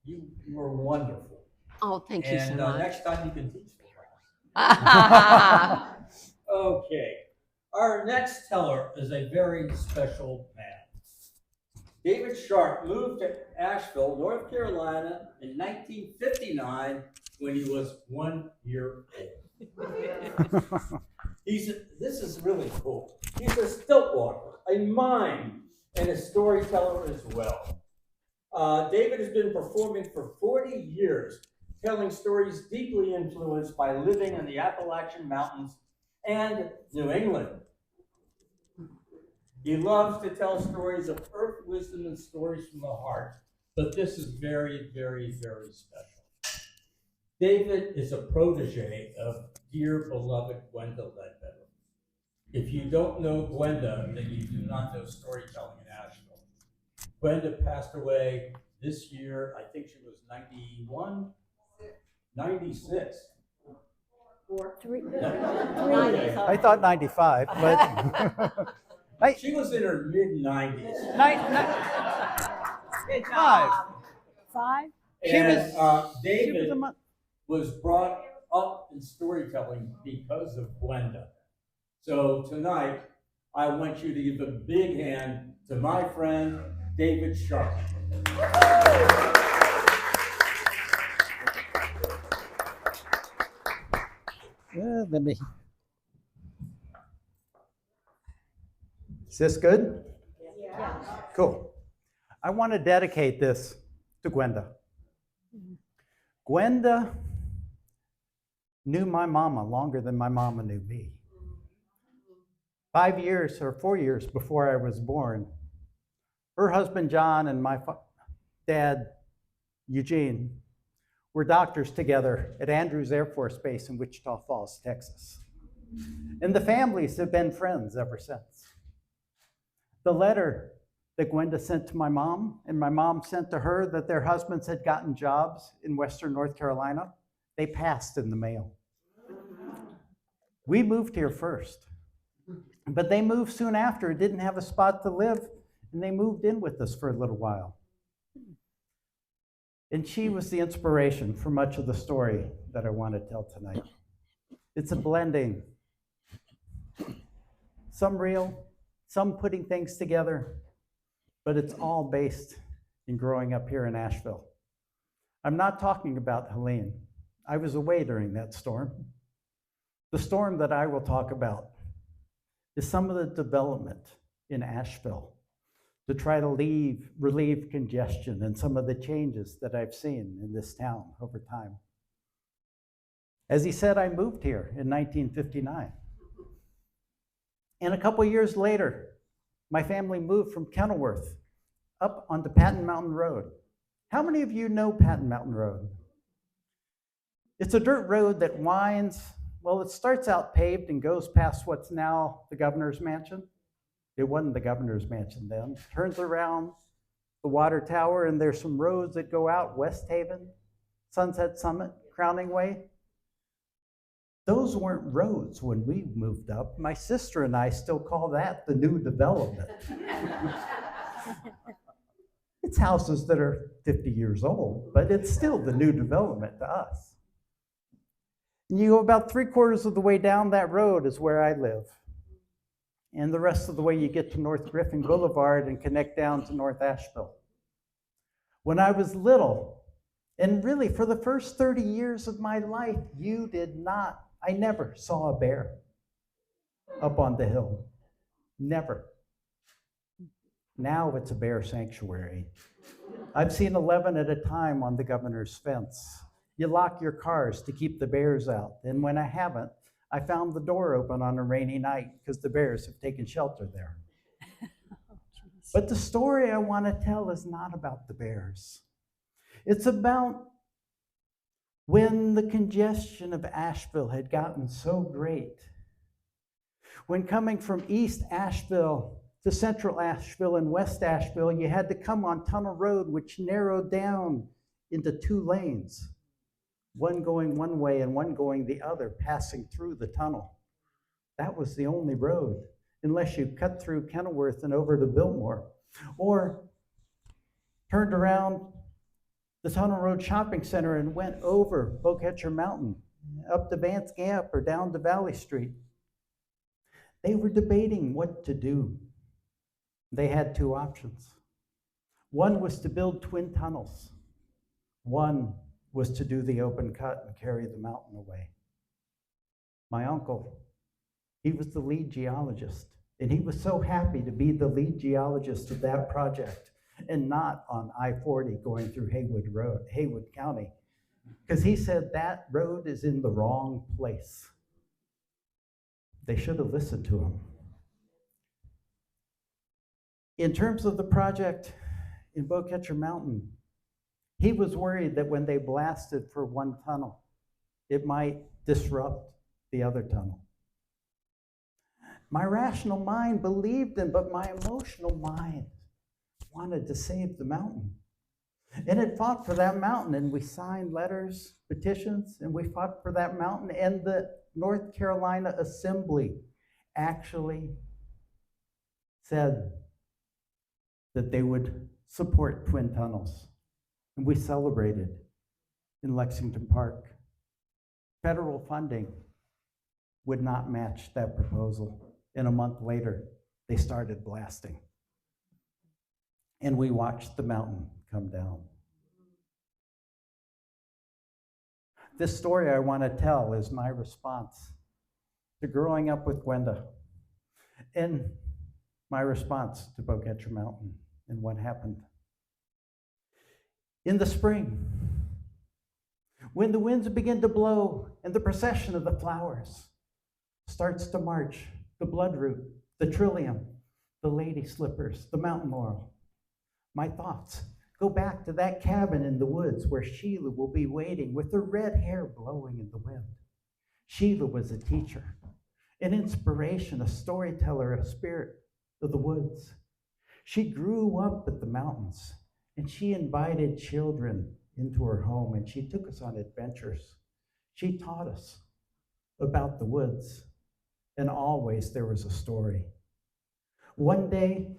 You were wonderful. Oh, thank you so And much. next time you can teach the class. Okay. Our next teller is a very special man. David Sharpe moved to Asheville, North Carolina in 1959 when he was 1 year old. This is really cool. He's a stilt walker, a mime, and a storyteller as well. David has been performing for 40 years, telling stories deeply influenced by living in the Appalachian Mountains and New England. He loves to tell stories of earth wisdom and stories from the heart, but this is very, very, very special. David is a protege of dear beloved Gwenda Ledbetter. If you don't know Gwenda, then you do not know storytelling in Asheville. Gwenda passed away this year. I think she was 91, 96. Three. I thought 95, but She was in her mid-90s. Five. Five. And David She was was brought up in storytelling because of Gwenda. So tonight, I want you to give a big hand to my friend, David Sharpe. let me. Is this good? Yeah. Cool. I want to dedicate this to Gwenda. Gwenda knew my mama longer than my mama knew me. 5 years or 4 years before I was born, her husband John and my dad Eugene were doctors together at Andrews Air Force Base in Wichita Falls, Texas. And the families have been friends ever since. The letter that Gwenda sent to my mom and my mom sent to her that their husbands had gotten jobs in Western North Carolina, they passed in the mail. We moved here first, but they moved soon after, didn't have a spot to live, and they moved in with us for a little while. And she was the inspiration for much of the story that I want to tell tonight. It's a blending, some real, some putting things together, but it's all based in growing up here in Asheville. I'm not talking about Helene. I was away during that storm. The storm that I will talk about is some of the development in Asheville to try to relieve congestion and some of the changes that I've seen in this town over time. As he said, I moved here in 1959. And a couple years later, my family moved from Kenilworth up onto Patton Mountain Road. How many of you know Patton Mountain Road? It's a dirt road that winds, well, it starts out paved and goes past what's now the governor's mansion. It wasn't the governor's mansion then. Turns around the water tower, and there's some roads that go out, West Haven, Sunset Summit, Crowning Way. Those weren't roads when we moved up. My sister and I still call that the new development. It's houses that are 50 years old, but it's still the new development to us. And you go about 3/4 of the way down that road is where I live. And the rest of the way you get to North Griffin Boulevard and connect down to North Asheville. When I was little, and really for the first 30 years of my life, I never saw a bear up on the hill. Never. Now it's a bear sanctuary. I've seen 11 at a time on the governor's fence. You lock your cars to keep the bears out. And when I haven't, I found the door open on a rainy night because the bears have taken shelter there. But the story I want to tell is not about the bears. It's about when the congestion of Asheville had gotten so great. When coming from East Asheville to Central Asheville and West Asheville, you had to come on Tunnel Road, which narrowed down into 2 lanes, one going one way and one going the other, passing through the tunnel. That was the only road, unless you cut through Kenilworth and over to Biltmore, or turned around the Tunnel Road Shopping Center and went over Bowcatcher Mountain, up to Vance Gap or down to Valley Street. They were debating what to do. They had two options. One was to build twin tunnels. One was to do the open cut and carry the mountain away. My uncle, he was the lead geologist, and he was so happy to be the lead geologist of that project and not on I-40 going through Haywood County, because he said that road is in the wrong place. They should have listened to him. In terms of the project in Bowcatcher Mountain, he was worried that when they blasted for one tunnel, it might disrupt the other tunnel. My rational mind believed him, but my emotional mind wanted to save the mountain. And it fought for that mountain, and we signed letters, petitions, and we fought for that mountain, and the North Carolina Assembly actually said that they would support twin tunnels. And we celebrated in Lexington Park. Federal funding would not match that proposal. And a month later, they started blasting. And we watched the mountain come down. This story I want to tell is my response to growing up with Gwenda and my response to Bowcatcher Mountain and what happened. In the spring, when the winds begin to blow and the procession of the flowers starts to march, the bloodroot, the trillium, the lady slippers, the mountain laurel, my thoughts go back to that cabin in the woods where Sheila will be waiting with her red hair blowing in the wind. Sheila was a teacher, an inspiration, a storyteller, a spirit of the woods. She grew up at the mountains, and she invited children into her home, and she took us on adventures. She taught us about the woods, and always there was a story. One day,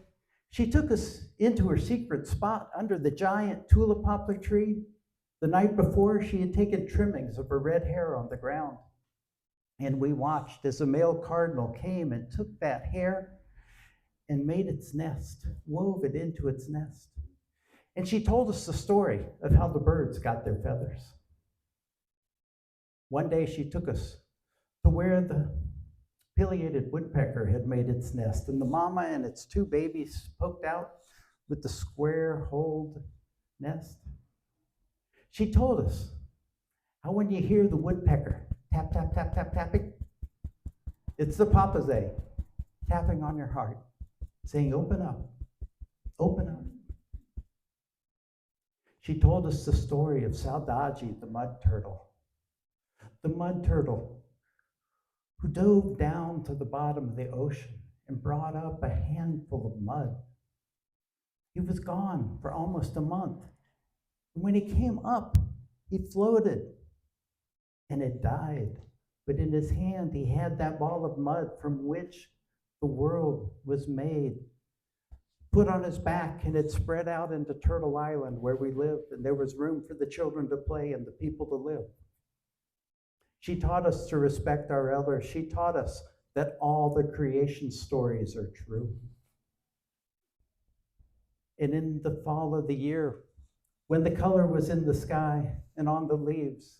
she took us into her secret spot under the giant tulip poplar tree. The night before, she had taken trimmings of her red hair on the ground, and we watched as a male cardinal came and took that hair and made its nest, wove it into its nest. And she told us the story of how the birds got their feathers. One day she took us to where the pileated woodpecker had made its nest, and the mama and its two babies poked out with the square-holed nest. She told us how when you hear the woodpecker tap, tap, tap, tap, tapping, it's the papaze tapping on your heart, saying, open up, open up. She told us the story of Saldaji, the mud turtle who dove down to the bottom of the ocean and brought up a handful of mud. He was gone for almost a month. And when he came up, he floated and it died. But in his hand, he had that ball of mud from which the world was made, put on his back, and it spread out into Turtle Island where we lived, and there was room for the children to play and the people to live. She taught us to respect our elders. She taught us that all the creation stories are true. And in the fall of the year, when the color was in the sky and on the leaves,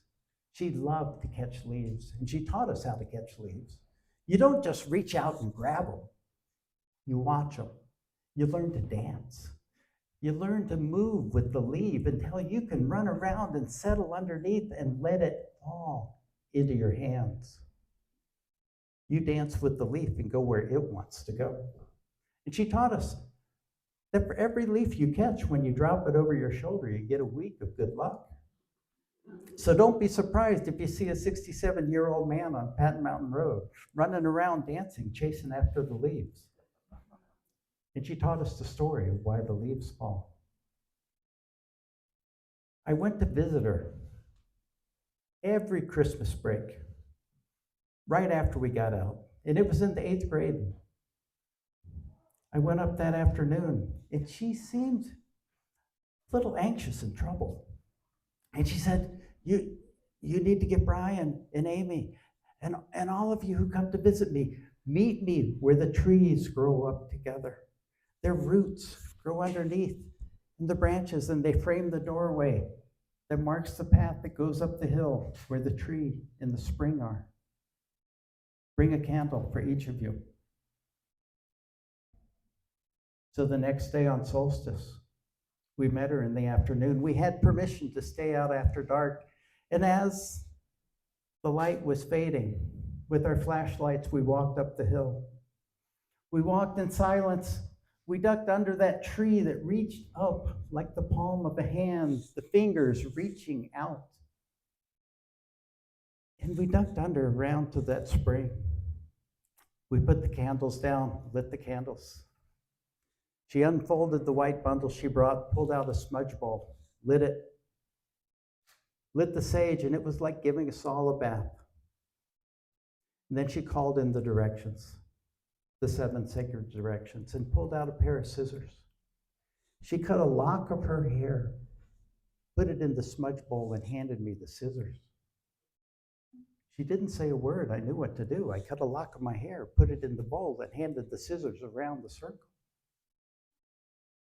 she loved to catch leaves, and she taught us how to catch leaves. You don't just reach out and grab them. You watch them. You learn to dance. You learn to move with the leaf until you can run around and settle underneath and let it fall into your hands. You dance with the leaf and go where it wants to go. And she taught us that for every leaf you catch, when you drop it over your shoulder, you get a week of good luck. So don't be surprised if you see a 67-year-old man on Patton Mountain Road running around dancing, chasing after the leaves. And she taught us the story of why the leaves fall. I went to visit her every Christmas break, right after we got out, and it was in the 8th grade. I went up that afternoon, and she seemed a little anxious and troubled. And she said, you need to get Brian and Amy and all of you who come to visit me, meet me where the trees grow up together. Their roots grow underneath in the branches, and they frame the doorway that marks the path that goes up the hill where the tree and the spring are. Bring a candle for each of you. So the next day on solstice, we met her in the afternoon. We had permission to stay out after dark. And as the light was fading, with our flashlights, we walked up the hill. We walked in silence. We ducked under that tree that reached up like the palm of a hand, the fingers reaching out. And we ducked under around to that spring. We put the candles down, lit the candles. She unfolded the white bundle she brought, pulled out a smudge bowl, lit it, lit the sage, and it was like giving us all a bath. And then she called in the directions, the 7 sacred directions, and pulled out a pair of scissors. She cut a lock of her hair, put it in the smudge bowl, and handed me the scissors. She didn't say a word. I knew what to do. I cut a lock of my hair, put it in the bowl, and handed the scissors around the circle.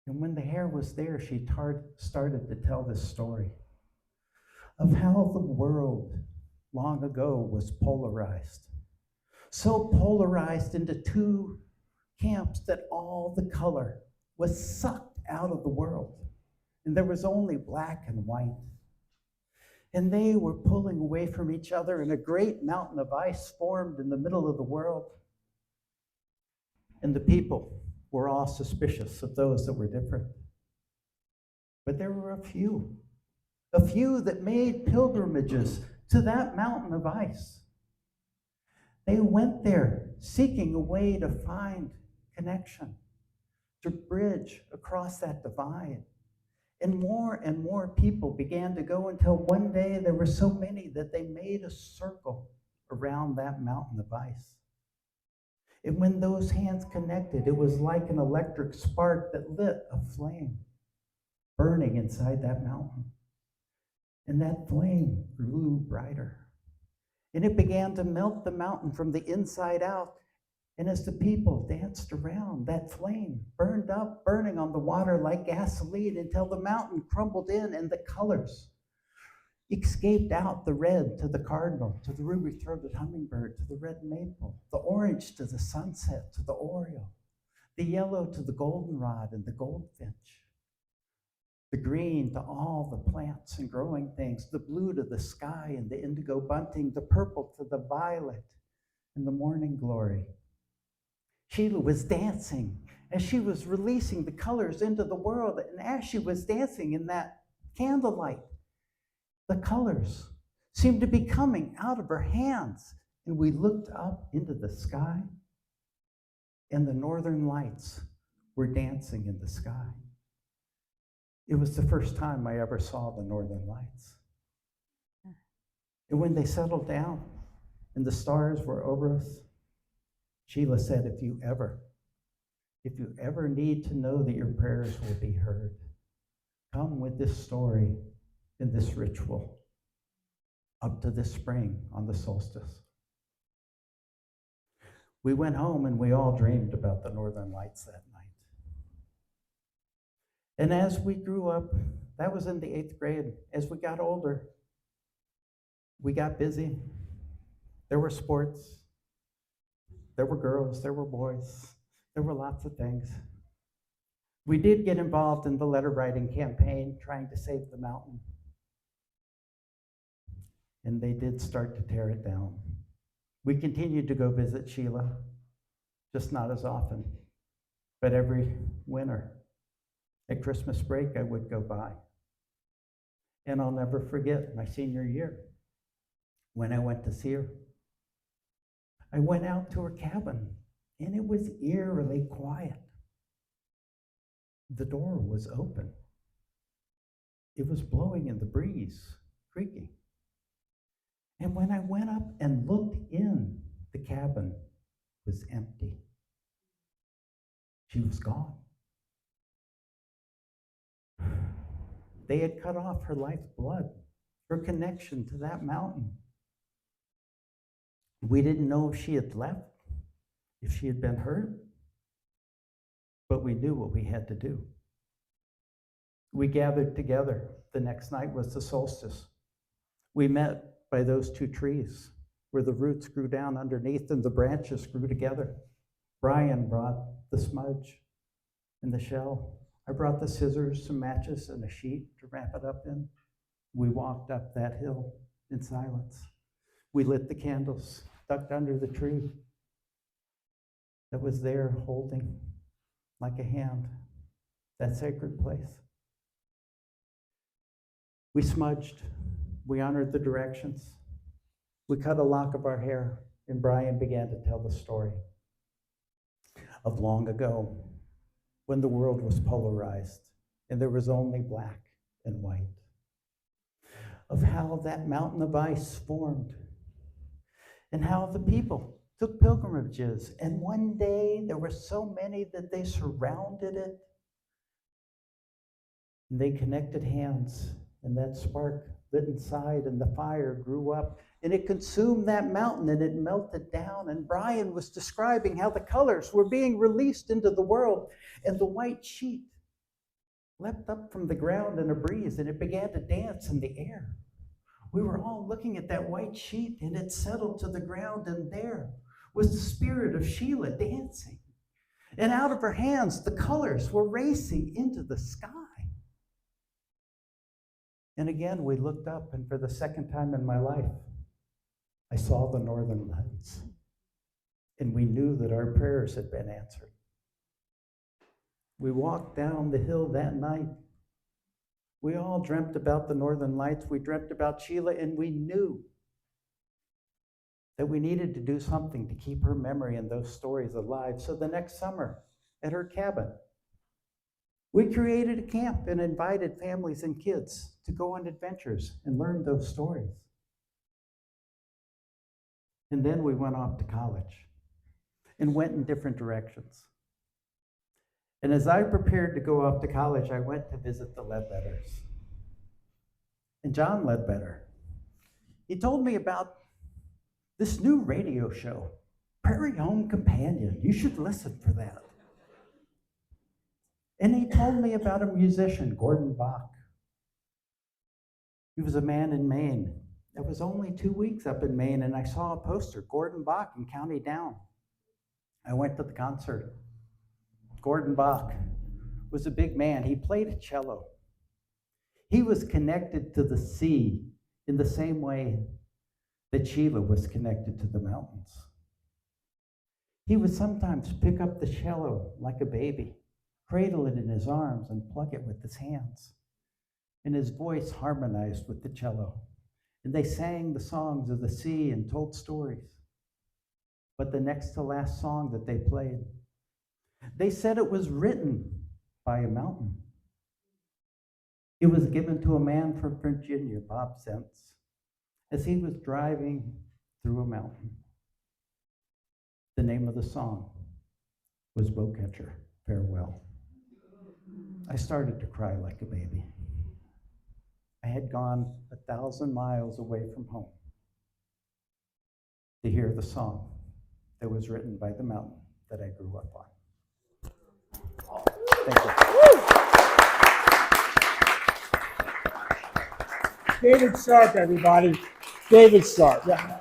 And when the hair was there, she started to tell this story of how the world long ago was polarized. So polarized into 2 camps that all the color was sucked out of the world. And there was only black and white. And they were pulling away from each other, and a great mountain of ice formed in the middle of the world. And the people were all suspicious of those that were different. But there were a few that made pilgrimages to that mountain of ice. They went there seeking a way to find connection, to bridge across that divide. And more people began to go until one day there were so many that they made a circle around that mountain of ice. And when those hands connected, it was like an electric spark that lit a flame burning inside that mountain. And that flame grew brighter. And it began to melt the mountain from the inside out. And as the people danced around, that flame burned up, burning on the water like gasoline until the mountain crumbled in and the colors escaped out, the red to the cardinal, to the ruby-throated hummingbird, to the red maple, the orange to the sunset, to the oriole, the yellow to the goldenrod and the goldfinch, the green to all the plants and growing things, the blue to the sky and the indigo bunting, the purple to the violet and the morning glory. Sheila was dancing as she was releasing the colors into the world, and as she was dancing in that candlelight, the colors seemed to be coming out of her hands, and we looked up into the sky, and the northern lights were dancing in the sky. It was the first time I ever saw the northern lights. And when they settled down and the stars were over us, Sheila said, if you ever need to know that your prayers will be heard, come with this story and this ritual up to this spring on the solstice. We went home and we all dreamed about the northern lights that night. And as we grew up, that was in the 8th grade. As we got older, we got busy. There were sports. There were girls. There were boys. There were lots of things. We did get involved in the letter writing campaign, trying to save the mountain. And they did start to tear it down. We continued to go visit Sheila, just not as often, but every winter. At Christmas break, I would go by. And I'll never forget my senior year when I went to see her. I went out to her cabin, and it was eerily quiet. The door was open. It was blowing in the breeze, creaking. And when I went up and looked in, the cabin was empty. She was gone. They had cut off her life's blood her connection to that mountain. We didn't know if she had left, if she had been hurt, but we knew what we had to do. We gathered together. The next night was the solstice. We met by those two trees where the roots grew down underneath and the branches grew together. Brian brought the smudge and the shell. I brought the scissors, some matches, and a sheet to wrap it up in. We walked up that hill in silence. We lit the candles, ducked under the tree that was there holding like a hand that sacred place. We smudged. We honored the directions. We cut a lock of our hair, and Brian began to tell the story of long ago when the world was polarized and there was only black and white, of how that mountain of ice formed and how the people took pilgrimages, and one day there were so many that they surrounded it and they connected hands, and that spark lit inside and the fire grew up and it consumed that mountain and it melted down. And Brian was describing how the colors were being released into the world, and the white sheet leapt up from the ground in a breeze and it began to dance in the air. We were all looking at that white sheet and it settled to the ground, and there was the spirit of Sheila dancing. And out of her hands, the colors were racing into the sky. And again, we looked up, and for the second time in my life, I saw the northern lights. And we knew that our prayers had been answered. We walked down the hill that night. We all dreamt about the northern lights. We dreamt about Sheila, and we knew that we needed to do something to keep her memory and those stories alive. So the next summer, at her cabin, we created a camp and invited families and kids to go on adventures and learn those stories. And then we went off to college and went in different directions. And as I prepared to go off to college, I went to visit the Ledbetters. And John Ledbetter, he told me about this new radio show, Prairie Home Companion. You should listen for that. And he told me about a musician, Gordon Bach. He was a man in Maine. It was only 2 weeks up in Maine, and I saw a poster, Gordon Bach in County Down. I went to the concert. Gordon Bach was a big man. He played a cello. He was connected to the sea in the same way that Sheila was connected to the mountains. He would sometimes pick up the cello like a baby, cradle it in his arms, and pluck it with his hands. And his voice harmonized with the cello. And they sang the songs of the sea and told stories. But the next to last song that they played, they said it was written by a mountain. It was given to a man from Virginia, Bob Sents, as he was driving through a mountain. The name of the song was Bowcatcher, Farewell. I started to cry like a baby. I had gone 1,000 miles away from home to hear the song that was written by the mountain that I grew up on. Thank you. David Sharpe, everybody. David Sharpe. Yeah.